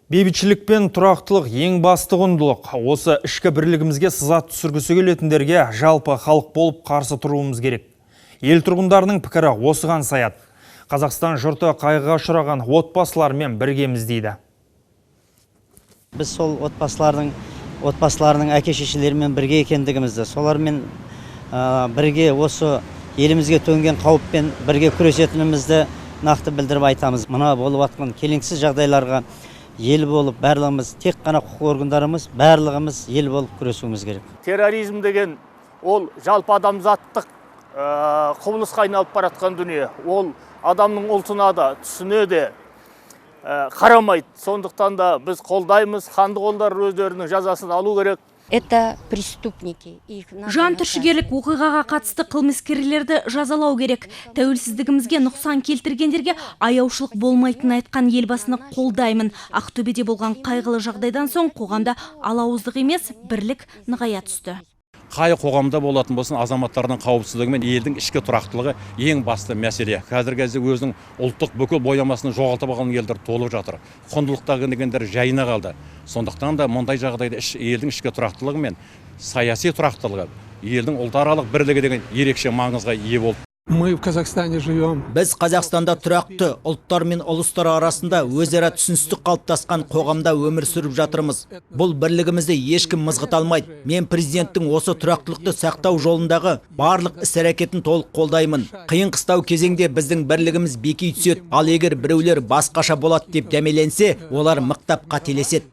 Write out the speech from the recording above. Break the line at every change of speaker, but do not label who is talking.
Бейбітшілік пен тұрақтылық ең басты құндылық. Осы ішкі бірлігімізге сызат түсіргісі келетіндерге жалпы халық болып қарсы тұруымыз керек. Ел тұрғындарының пікірі осыған саяды. Қазақстан жұрты қайғыға ұшыраған отбасылармен біргеміз дейді.
Біз сол отбасыларының әке-шешелерімен бірге екендігімізді, солармен бірге осы елімізге төнген қауіппен бірге күресетінімізді нақты білдіріп айтамыз. Мына болып атқан келеңсіз жағдайларға ел болып барлығымыз, тек қана құқық органдарымыз, барлығымыз ел болып күресуіміз керек.
Терроризм деген ол жалпы адамзаттық құбылысқа айналып баратқан дүние. Ол адамның ұлтына да, түсіне де қарамайды. Сондықтан да біз қолдаймыз, қанды қолдар өздерінің жазасын алу керек.
Это преступники.
Жан түршігерлік оқиғаға қатысты қылмыскерлерді жазалау керек. Тәуелсіздігімізге нұқсан келтіргендерге аяушылық болмайтынын айтқан елбасыны қолдаймын. Ақтөбеде болған қайғылы жағдайдан соң қоғамда алауыздық емес, бірлік нығая түсті.
Қай қоғамда болатын болсын, азаматтардың қауіпсіздігі мен елдің ішкі тұрақтылығы ең басты мәселе. Қазіргі кезде өзінің ұлттық бүкіл боямасын жоғалтып алған елдер толып жатыр. Құндылықтағы дегендер жайына қалды. Сондықтан да мұндай жағдайда елдің ішкі тұрақтылығы мен саяси тұрақтылығы, елдің ұлтаралық бірлігі деген ерекше маңызға ие болды.
Мы в Казахстане живем.
Біз Қазақстанда тұрақты ұлттар мен ұлыстар арасында өзара түсіністік қалыптасқан қоғамда өмір сүріп жатырмыз. Бұл бірлігімізді ешкім мызғыта алмайды. Мен президенттің осы тұрақтылықты сақтау жолындағы барлық іс-әрекетін толық қолдаймын. Қиын қыстау кезеңде біздің бірлігіміз беки түседі. Ал егер біреулер басқаша болады деп дәмеленсе, олар мықтап қателеседі.